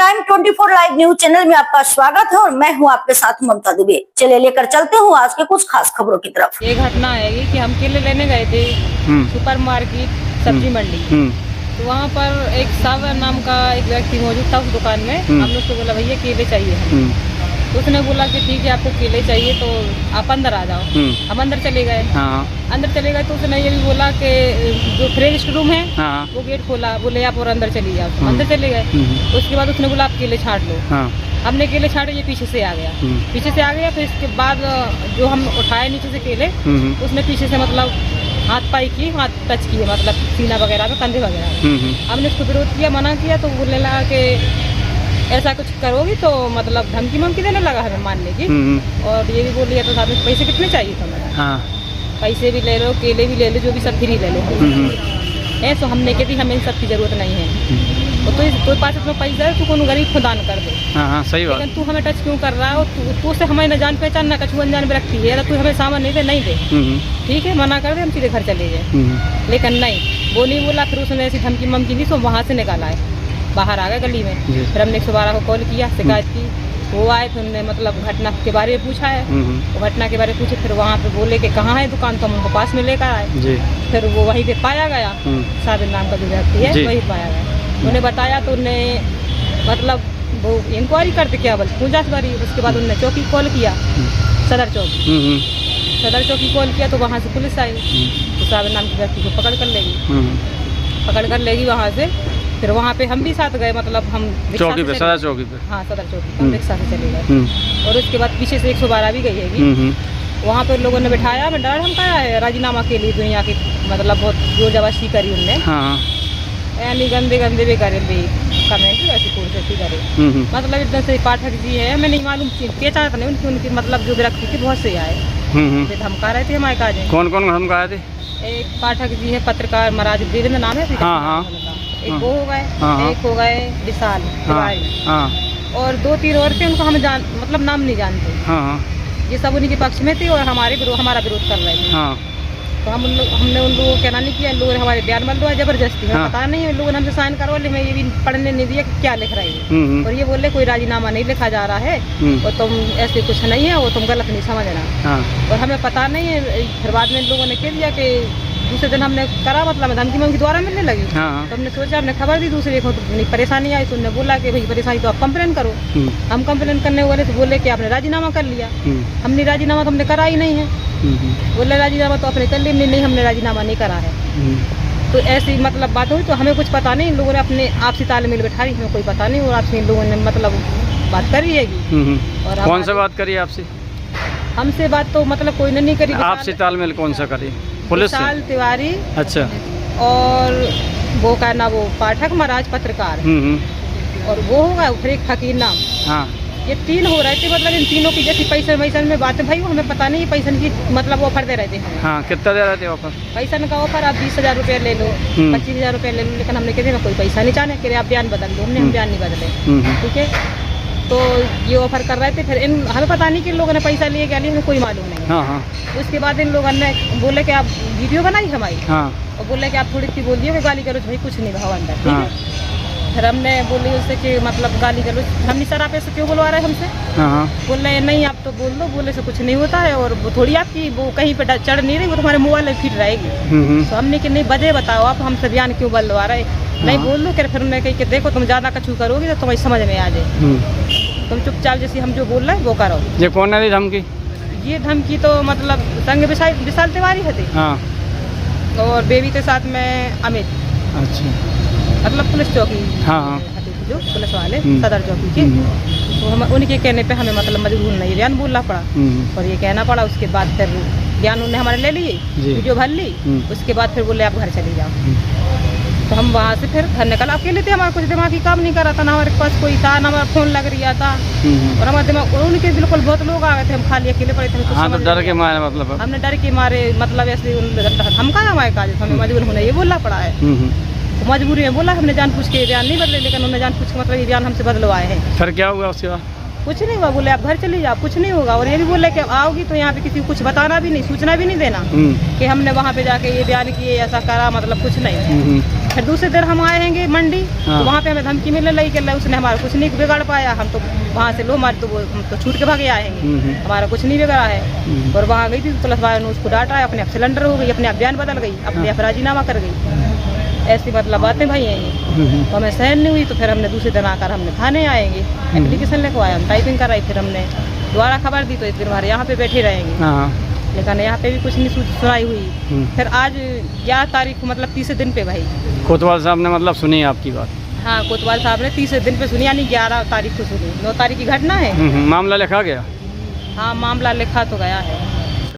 Time 24 live news channel में आपका स्वागत है और मैं हूं आपके साथ ममता दुबे। चलिए लेकर चलते हूं आज के कुछ खास खबरों की तरफ। ये घटना है कि हम केले लेने गए थे सुपर मार्केट सब्जी मंडी। तो वहाँ पर एक सावर नाम का एक व्यक्ति मौजूद था उस दुकान में। हमने उसको बोला भैया केले चाहिए हमें। तो उसने बोला कि ठीक है आपको केले चाहिए तो आप अंदर आ जाओ। हम अंदर चले गए। अंदर चले गए तो उसने ये भी बोला कि जो फ्रिज रूम है वो गेट खोला, बोले आप और अंदर चली जाओ। अंदर चले गए। उसके बाद उसने बोला आप केले छाट लो। हमने केले छाटे, ये पीछे से आ गया। फिर इसके बाद जो हम उठाए नीचे से केले, उसने पीछे से मतलब हाथ पाई की, हाथ टच किए, मतलब सीना वगैरह में, कंधे वगैरह। हमने उसको विरोध किया, मना किया तो बोलने लगा कि ऐसा कुछ करोगी तो मतलब धमकी ममकी देने लगा हमें मारने की। और ये भी बोल दिया तो साथ में पैसे कितने चाहिए तुम्हें? पैसे भी ले लो, केले भी ले लो, जो भी सब फ्री ले लो। ऐसा हमने कह दी हमें इन सब की जरूरत नहीं है। तो पास इतना पैसा है, तू को गरीब को दान कर दे। सही बात। लेकिन तू हमें टच क्यों कर रहा है? तू से हमें न जान पहचान ना कछु अनजान में रखती है। तू हमें सामान नहीं दे, नहीं दे, ठीक है मना कर दे, हम सीधे घर चले गए। लेकिन नहीं, वो नहीं बोला। फिर उसने ऐसी धमकी ममकी दी तो वहाँ से निकाला है, बाहर आ गए गली में। फिर हमने 112 को कॉल किया, शिकायत की। वो आए, फिर उन्होंने मतलब घटना के बारे में पूछा है। वो घटना के बारे में पूछे, फिर वहाँ पे बोले कि कहाँ है दुकान, तो हम उनको पास में लेकर आए। फिर वो वहीं पे पाया गया, साबिर नाम का जो व्यक्ति है वही पाया गया। उन्हें बताया तो उन्हें मतलब वो इंक्वायरी करते क्या बोल पूछा करी। उसके बाद उन्होंने चौकी कॉल किया, सदर चौकी कॉल किया तो वहाँ से पुलिस आई। तो साबिर नाम के व्यक्ति को पकड़ कर लेगी वहाँ से। फिर वहाँ पे हम भी साथ गए, मतलब हम चौकी पे, सदर चौकी पे। हाँ, सदर चौकी पे हम रिक्शा से चले गए। और उसके बाद पीछे से 112 भी गई है। वहाँ पे लोगों ने बिठाया, मैं डर धमकाया है राजीनामा के लिए दुनिया की, मतलब बहुत जोर जबरदस्ती करी उनने। यानी गंदे भी करे कमेंट, ऐसी कुर्सी करे। मतलब इतना से पाठक जी है, हमें नहीं मालूम पहचान नहीं उनकी मतलब जो व्यक्ति थी बहुत से आए धमका रहे थे हमारे काज। कौन धमका रहे थे? एक पाठक जी है, पत्रकार महाराज वीरेंद्र नाम है। एक वो हो गए, एक हो गए विशाल तिवारी, और 2-3 और थे, उनको हम मतलब नाम नहीं जानते। ये सब उन्हीं के पक्ष में थे और हमारा विरोध कर रहे थे। तो हमने उन लोगों को कहना नहीं किया। लोगों ने हमारे बयान बन रहा है जबरदस्ती। पता नहीं है, लोगों ने हमसे साइन करवा ले, मैं ये भी पढ़ने नहीं दिया कि क्या लिख रही है। और ये बोले कोई राजीनामा नहीं लिखा जा रहा है और तुम ऐसे कुछ नहीं है, वो तुम गलत नहीं समझना। और हमें पता नहीं है। फिर बाद में लोगों ने कह दिया कि दूसरे दिन हमने करा, मतलब धमकी ममकी द्वारा मिलने लगी। तो हमने सोचा, हमने खबर दी दूसरे को, तो परेशानी आई तो उन्होंने बोला कि भाई परेशानी तो आप कंप्लेन करो। हम कंप्लेन करने वाले तो बोले कि आपने राजीनामा कर लिया। हमने राजीनामा तो हमने करा ही नहीं है। बोले राजीनामा तो आपने कर लिया। नहीं, हमने राजीनामा नहीं करा है। तो ऐसी मतलब बात हुई। तो हमें कुछ पता नहीं, लोगों ने अपने आपसी तालमेल बैठा रही, हमें कोई पता नहीं। और आपसे लोगों ने मतलब बात करी है। और कौन सा बात करी आपसे? हमसे बात तो मतलब कोई ने नहीं करी। आपसे तालमेल कौन सा करी? पुलिस विशाल तिवारी, अच्छा, और वो का ना वो पाठक महाराज पत्रकार, और वो होगा फिर एक फकीर नाम। ये 3 हो रहे थे। मतलब इन तीनों की जैसी पैसे में बात है भाई, वो हमें पता नहीं है। पैसे की मतलब ऑफर दे रहे थे हमें। कितना दे रहे थे ऑफर? पैसा का ऑफर, आप 20,000 रुपये ले लो, 25,000 रुपये ले लो। लेकिन हमने कहते ना कोई पैसा नहीं चाहने, कह रहे आप बयान बदल दो। हम बयान नहीं बदले, ठीक है। तो ये ऑफर कर रहे थे। फिर हमें पता नहीं कि लोगों ने पैसा लिए क्या लिए, हमें कोई मालूम नहीं। उसके बाद इन लोगों ने बोले कि आप वीडियो बनाई हमारी, और बोले कि आप थोड़ी सी बोल दिए कि गाली करो। भाई कुछ नहीं भाव अंदर, ठीक है। फिर हमने बोली उससे कि मतलब गाली करो। हमने सर आप ऐसे क्यों बुलवा रहे हमसे? बोल रहे नहीं आप तो बोल दो, बोले से कुछ नहीं होता है। और वो थोड़ी आपकी वो कहीं पे चढ़ नहीं रही, वो तुम्हारे मोबाइल में फिट रहेगी। तो हमने कि नहीं वजह बताओ, आप हमसे बयान क्यों बलवा रहे? नहीं बोल दो। फिर उन्होंने कही कि देखो तुम ज़्यादा कछु करोगी तो तुम्हें समझ में आ जाए, तुम चुपचाप जैसे हम जो बोल रहे हैं वो करो। ये कौन है धमकी? ये धमकी तो मतलब संग विशाल तिवारी है, और बेबी के साथ में अमित, अच्छा, मतलब पुलिस चौकी, जो पुलिस वाले सदर चौकी के। तो हम उनके कहने पे हमें मतलब मजबूर नहीं बयान बोलना पड़ा, और ये कहना पड़ा। उसके बाद फिर बयान उन्होंने हमारे ले लिए, वीडियो भर ली। उसके बाद फिर बोले आप घर चले जाओ। तो हम वहाँ से फिर घर निकल। अकेले थे, हमारा कुछ दिमागी काम नहीं कर रहा था, ना हमारे पास कोई था, ना हमारा फोन लग रहा था। और हमारे दिमाग उनके बिल्कुल बहुत लोग आ गए थे, हम खाली अकेले पड़े थे। तो डर के मारे मतलब हमने डर के मारे मतलब ऐसे धमका हमारे काज, हमें मजबूर होने ये बोलना पड़ा है। तो मजबूरी में बोला, हमने जान पूछ के बयान नहीं बदले। लेकिन उन्होंने जान पूछ के मतलब ये बयान हमसे बदलवाए हैं। फिर क्या हुआ उसके बाद? कुछ नहीं हुआ। बोले आप घर चले जाओ, कुछ नहीं होगा। और ये भी बोले कि आओगी तो यहाँ पे किसी को कुछ बताना भी नहीं, सूचना भी नहीं देना कि हमने वहाँ पे जाके ये बयान किए, ऐसा करा, मतलब कुछ नहीं। फिर दूसरे दिन हम आए हैंगे मंडी, हाँ। तो वहाँ पे हमें धमकी मिलने लगी कि उसने हमारा कुछ नहीं बिगाड़ पाया, हम तो वहाँ से लो हमारे तो हम तो छूट के भागे आए हैंगे, हमारा कुछ नहीं बिगड़ा है। और वहाँ गई थी तो पुलिस वाले ने उसको डांटा, अपने आप सिलेंडर हो गई, अपने आप बयान बदल गई, अपने आप राजीनामा कर गई। ऐसी मतलब बातें भाई हैं ये। तो हमें सहन नहीं हुई, तो फिर हमने दूसरे दिन आकर हमने थाने आएंगे, एप्लीकेशन लिखवाया, हम टाइपिंग कराई, फिर हमने दोबारा खबर दी, तो एक दिन हमारे यहाँ पे बैठे रहेंगे, लेकिन यहाँ पे भी कुछ नहीं सुनाई हुई। फिर आज 11 तारीख को मतलब तीसरे दिन पे भाई कोतवाल साहब ने मतलब सुनी आपकी बात? हाँ, कोतवाल साहब ने तीसरे दिन पे सुनी, यानी 11 तारीख को सुनी। 9 तारीख की घटना है। मामला लिखा गया? हाँ, मामला लिखा तो गया है।